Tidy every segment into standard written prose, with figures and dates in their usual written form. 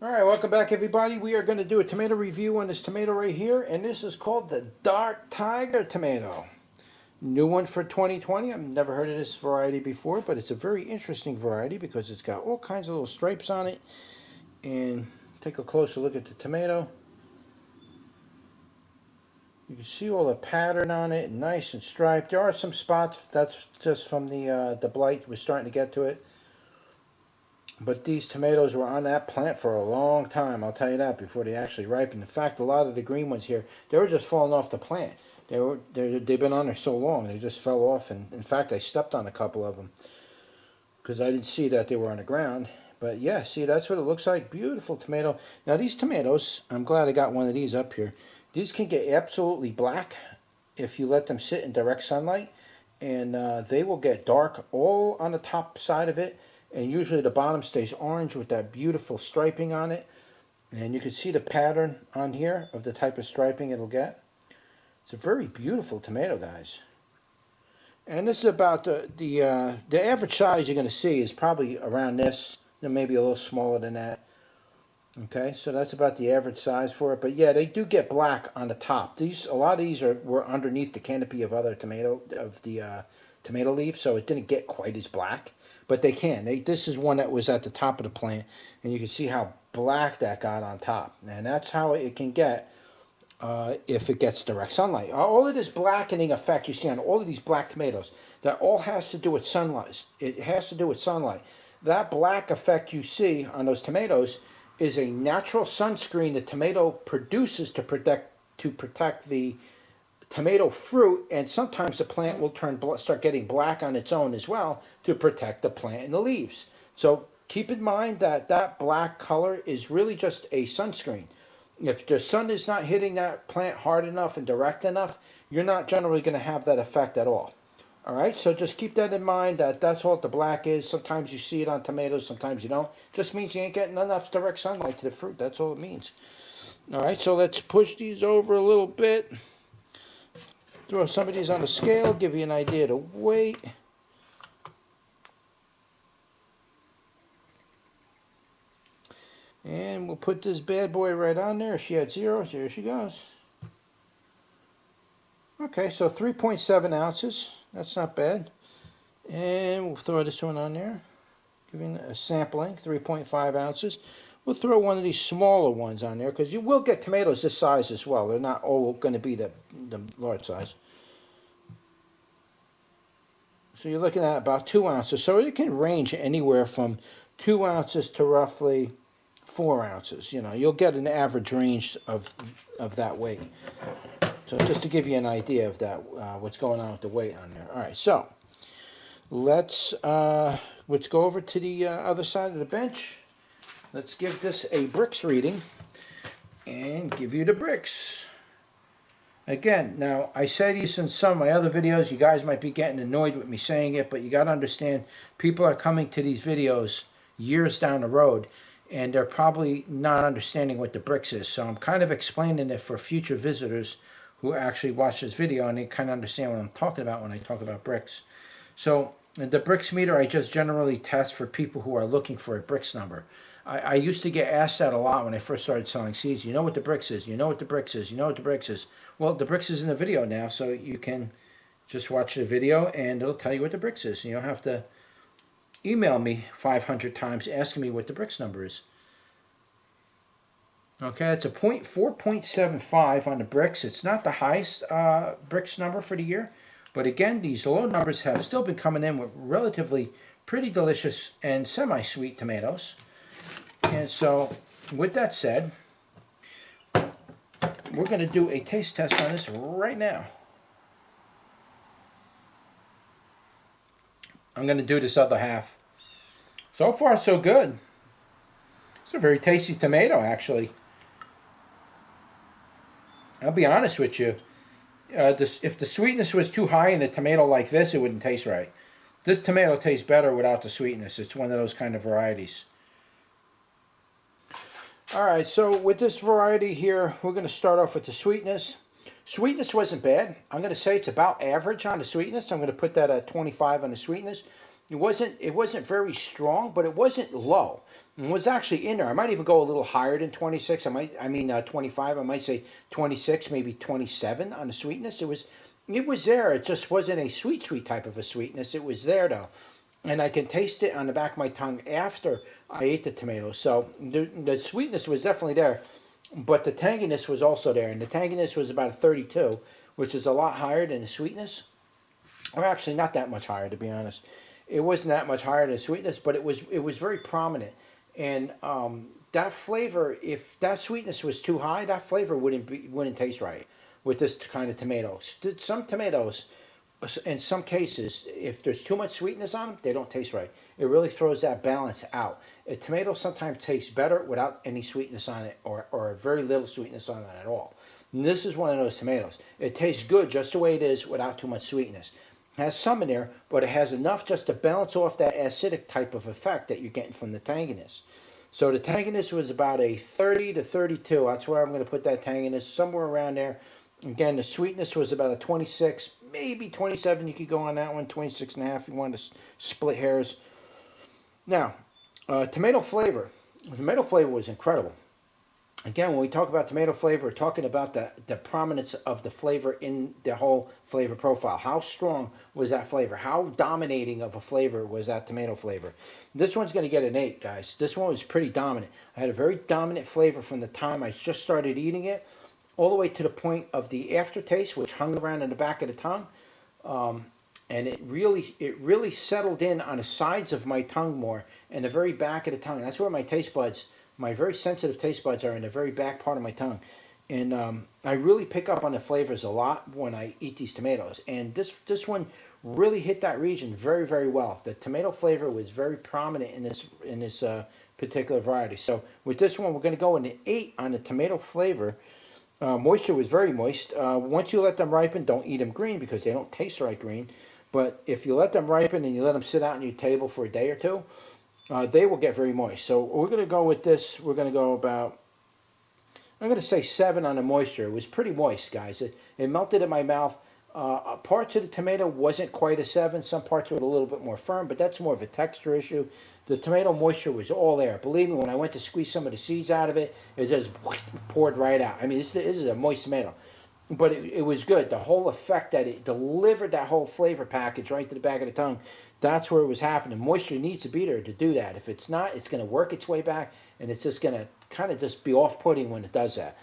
Alright, welcome back everybody. We are going to do a tomato review on this tomato right here, and this is called the Dark Tiger tomato. New one for 2020. I've never heard of this variety before, but it's a very interesting variety because it's got all kinds of little stripes on it. And take a closer look at the tomato. You can see all the pattern on it, nice and striped. There are some spots, that's just from the blight. We're starting to get to it. But these tomatoes were on that plant for a long time, I'll tell you that, before they actually ripened. In fact, a lot of the green ones here, they were just falling off the plant. They've been on there so long, they just fell off. And in fact, I stepped on a couple of them because I didn't see that they were on the ground. But yeah, see, that's what it looks like. Beautiful tomato. Now these tomatoes, I'm glad I got one of these up here. These can get absolutely black if you let them sit in direct sunlight. And they will get dark all on the top side of it. And usually the bottom stays orange with that beautiful striping on it. And you can see the pattern on here of the type of striping it'll get. It's a very beautiful tomato, guys. And this is about the average size you're going to see is probably around this, maybe a little smaller than that. Okay, so that's about the average size for it. But yeah, they do get black on the top. A lot of these were underneath the canopy of other tomato leaves, so it didn't get quite as black. But they can. This is one that was at the top of the plant, and you can see how black that got on top. And that's how it can get if it gets direct sunlight. All of this blackening effect you see on all of these black tomatoes, that all has to do with sunlight. It has to do with sunlight. That black effect you see on those tomatoes is a natural sunscreen the tomato produces to protect the tomato fruit, and sometimes the plant will start getting black on its own as well to protect the plant and the leaves. So keep in mind that that black color is really just a sunscreen. If the sun is not hitting that plant hard enough and direct enough, you're not generally going to have that effect at all. Alright, so just keep that in mind, that that's what the black is. Sometimes you see it on tomatoes, sometimes you don't. Just means you ain't getting enough direct sunlight to the fruit. That's all it means. Alright, so let's push these over a little bit. Throw some of these on the scale, give you an idea of the weight. And we'll put this bad boy right on there. She had 0. There she goes. Okay, so 3.7 ounces. That's not bad. And we'll throw this one on there. Giving a sampling, 3.5 ounces. We'll throw one of these smaller ones on there because you will get tomatoes this size as well. They're not all going to be the large size. So you're looking at about 2 ounces. So it can range anywhere from 2 ounces to roughly 4 ounces. You know, you'll get an average range of that weight. So just to give you an idea of that, what's going on with the weight on there. All right, so let's go over to the other side of the bench. Let's give this a Brix reading and give you the Brix. Again, now I said this in some of my other videos. You guys might be getting annoyed with me saying it, but you got to understand, people are coming to these videos years down the road, and they're probably not understanding what the Brix is. So I'm kind of explaining it for future visitors who actually watch this video, and they kind of understand what I'm talking about when I talk about Brix. So the Brix meter I just generally test for people who are looking for a Brix number. I used to get asked that a lot when I first started selling seeds. You know what the Brix is? You know what the Brix is? You know what the Brix is? Well, the Brix is in the video now, so you can just watch the video and it'll tell you what the Brix is. You don't have to email me 500 times asking me what the Brix number is. Okay, it's a 4.75 on the Brix. It's not the highest Brix number for the year, but again, these low numbers have still been coming in with relatively pretty delicious and semi-sweet tomatoes. And so, with that said, we're going to do a taste test on this right now. I'm going to do this other half. So far, so good. It's a very tasty tomato, actually. I'll be honest with you. If the sweetness was too high in a tomato like this, it wouldn't taste right. This tomato tastes better without the sweetness. It's one of those kind of varieties. Alright, so with this variety here, we're going to start off with the sweetness. Sweetness wasn't bad. I'm going to say it's about average on the sweetness. I'm going to put that at 25 on the sweetness. It wasn't very strong, but it wasn't low. and was actually in there. I might even go a little higher than 26. 25. I might say 26, maybe 27 on the sweetness. It was there. It just wasn't a sweet type of a sweetness. It was there though, and I can taste it on the back of my tongue after I ate the tomatoes. So the sweetness was definitely there, but the tanginess was also there, and the tanginess was about a 32, which is a lot higher than the sweetness, or actually not that much higher, to be honest. It wasn't that much higher than the sweetness, but it was very prominent, and that flavor, if that sweetness was too high, that flavor wouldn't taste right with this kind of tomato. Some tomatoes, in some cases, if there's too much sweetness on them, they don't taste right. It really throws that balance out. A tomato sometimes tastes better without any sweetness on it, or very little sweetness on it at all. And this is one of those tomatoes. It tastes good just the way it is without too much sweetness. It has some in there, but it has enough just to balance off that acidic type of effect that you're getting from the tanginess. So the tanginess was about a 30 to 32. That's where I'm going to put that tanginess, somewhere around there. Again, the sweetness was about a 26, maybe 27. You could go on that one, 26 and a half if you wanted to split hairs. Now, tomato flavor. The tomato flavor was incredible. Again, when we talk about tomato flavor, we're talking about the prominence of the flavor in the whole flavor profile. How strong was that flavor? How dominating of a flavor was that tomato flavor? This one's going to get an 8, guys. This one was pretty dominant. I had a very dominant flavor from the time I just started eating it, all the way to the point of the aftertaste, which hung around in the back of the tongue. And it really settled in on the sides of my tongue more, and the very back of the tongue. That's where my taste buds, my very sensitive taste buds, are in the very back part of my tongue. And I really pick up on the flavors a lot when I eat these tomatoes. And this one really hit that region very, very well. The tomato flavor was very prominent in this particular variety. So with this one, we're going to go into 8 on the tomato flavor. Moisture was very moist. Once you let them ripen, don't eat them green because they don't taste like green. But if you let them ripen and you let them sit out on your table for a day or two, they will get very moist. So we're going to go with this. We're going to go about, I'm going to say 7 on the moisture. It was pretty moist, guys. It melted in my mouth. Parts of the tomato wasn't quite a 7. Some parts were a little bit more firm, but that's more of a texture issue. The tomato moisture was all there. Believe me, when I went to squeeze some of the seeds out of it, it just poured right out. I mean, this is a moist tomato. But it was good. The whole effect that it delivered, that whole flavor package right to the back of the tongue, that's where it was happening. Moisture needs to be there to do that. If it's not, it's going to work its way back, and it's just going to kind of just be off-putting when it does that.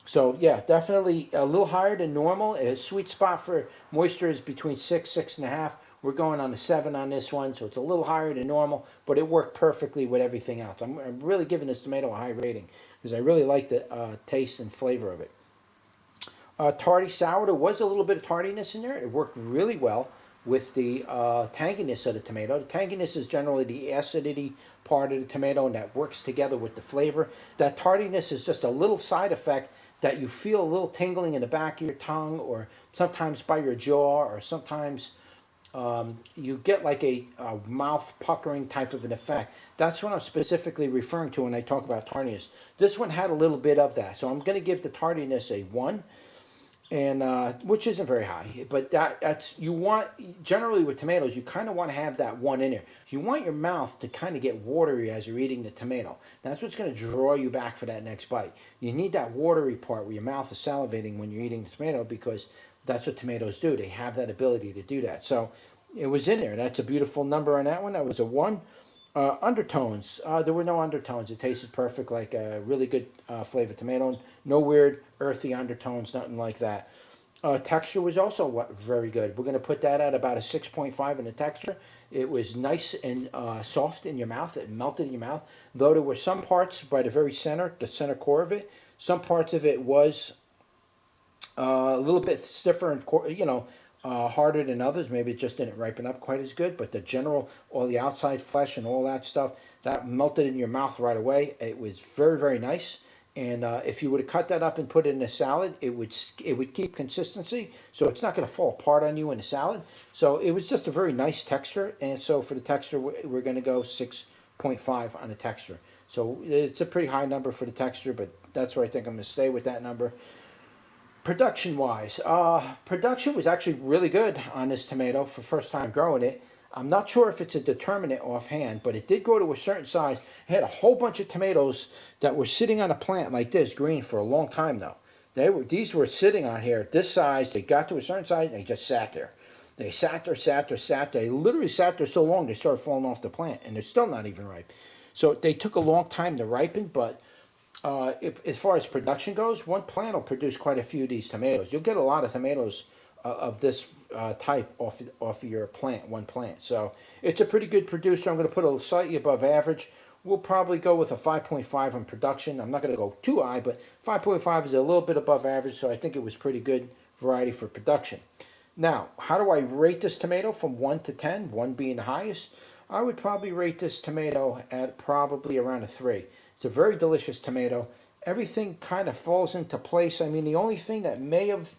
So, yeah, definitely a little higher than normal. A sweet spot for moisture is between 6, 6.5. We're going on a 7 on this one, so it's a little higher than normal, but it worked perfectly with everything else. I'm really giving this tomato a high rating because I really like the taste and flavor of it. Tardy sour, there was a little bit of tardiness in there. It worked really well with the tanginess of the tomato. The tanginess is generally the acidity part of the tomato, and that works together with the flavor. That tardiness is just a little side effect that you feel a little tingling in the back of your tongue, or sometimes by your jaw, or sometimes you get like a mouth puckering type of an effect. That's what I'm specifically referring to when I talk about tardiness. This one had a little bit of that, so I'm going to give the tardiness a 1. And which isn't very high, but that's you want, generally with tomatoes, you kind of want to have that 1 in there. You want your mouth to kind of get watery as you're eating the tomato. That's what's going to draw you back for that next bite. You need that watery part where your mouth is salivating when you're eating the tomato, because that's what tomatoes do. They have that ability to do that. So it was in there. That's a beautiful number on that one. That was a 1. Undertones. There were no undertones. It tasted perfect, like a really good flavored tomato. No weird earthy undertones, nothing like that. Texture was also very good. We're going to put that at about a 6.5 in the texture. It was nice and soft in your mouth. It melted in your mouth. Though there were some parts by the very center, the center core of it, some parts of it was a little bit stiffer and, harder than others. Maybe it just didn't ripen up quite as good, but the general, all the outside flesh and all that stuff, that melted in your mouth right away. It was very, very nice. And if you would have cut that up and put it in a salad, it would keep consistency, so it's not going to fall apart on you in a salad. So it was just a very nice texture, and so for the texture, we're going to go 6.5 on the texture. So it's a pretty high number for the texture, but that's where I think I'm going to stay with that number. Production-wise, production was actually really good on this tomato for first time growing it. I'm not sure if it's a determinate offhand, but it did grow to a certain size. It had a whole bunch of tomatoes that were sitting on a plant like this, green, for a long time though. These were sitting on here this size. They got to a certain size and they just sat there. They sat there. They literally sat there so long they started falling off the plant, and they're still not even ripe. So they took a long time to ripen, but as far as production goes, one plant will produce quite a few of these tomatoes. You'll get a lot of tomatoes of this type off of your plant, one plant. So it's a pretty good producer. I'm going to put a slightly above average. We'll probably go with a 5.5 on production. I'm not going to go too high, but 5.5 is a little bit above average, so I think it was pretty good variety for production. Now, how do I rate this tomato from 1 to 10, 1 being the highest? I would probably rate this tomato at probably around a 3. It's a very delicious tomato. Everything kind of falls into place. I mean, the only thing that may have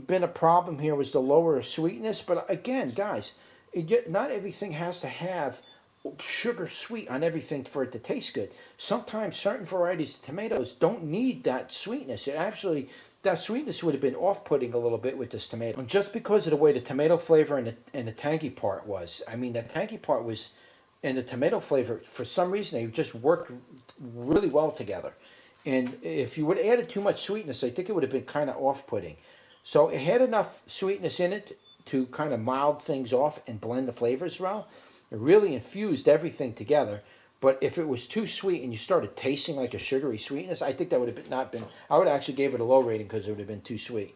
been a problem here was the lower sweetness, but again, guys, not everything has to have sugar sweet on everything for it to taste good. Sometimes certain varieties of tomatoes don't need that sweetness. That sweetness would have been off-putting a little bit with this tomato. And just because of the way the tomato flavor and the tangy part was. I mean, the tangy part was, and the tomato flavor, for some reason, they just worked really well together. And if you would have added too much sweetness, I think it would have been kind of off-putting. So it had enough sweetness in it to kind of mild things off and blend the flavors well. It really infused everything together. But if it was too sweet and you started tasting like a sugary sweetness, I think that would have not been, I would actually give it a low rating because it would have been too sweet.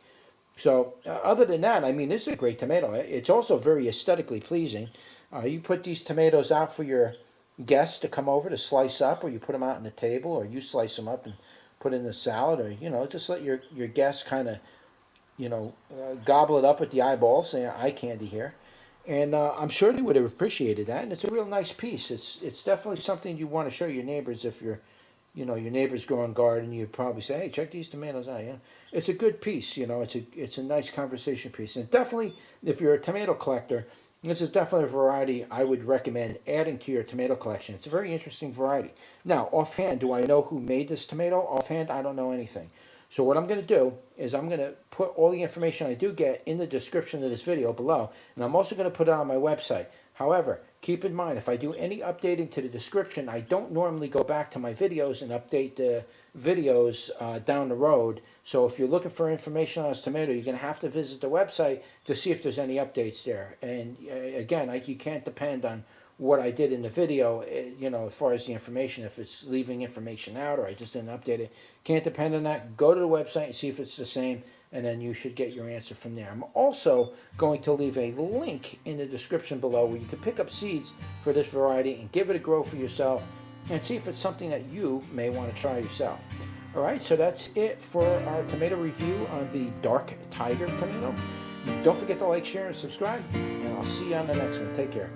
So other than that, I mean, this is a great tomato. It's also very aesthetically pleasing. You put these tomatoes out for your guests to come over to slice up, or you put them out on the table, or you slice them up and put in the salad, or, just let your guests kind of, gobble it up with the eyeballs, eye candy here. And I'm sure they would have appreciated that. And it's a real nice piece. It's definitely something you want to show your neighbors. If your neighbors grow in garden, you'd probably say, hey, check these tomatoes out. It's a good piece. It's a nice conversation piece. And definitely, if you're a tomato collector, this is definitely a variety I would recommend adding to your tomato collection. It's a very interesting variety. Now, offhand, do I know who made this tomato? Offhand, I don't know anything. So what I'm going to do is I'm going to put all the information I do get in the description of this video below, and I'm also going to put it on my website. However, keep in mind, if I do any updating to the description, I don't normally go back to my videos and update the videos down the road. So if you're looking for information on this tomato, you're going to have to visit the website to see if there's any updates there. And again, you can't depend on what I did in the video, as far as the information, if it's leaving information out or I just didn't update it. Can't depend on that. Go to the website and see if it's the same, and then you should get your answer from there. I'm also going to leave a link in the description below where you can pick up seeds for this variety and give it a grow for yourself and see if it's something that you may want to try yourself. All right, so that's it for our tomato review on the Dark Tiger tomato. Don't forget to like, share, and subscribe, and I'll see you on the next one. Take care.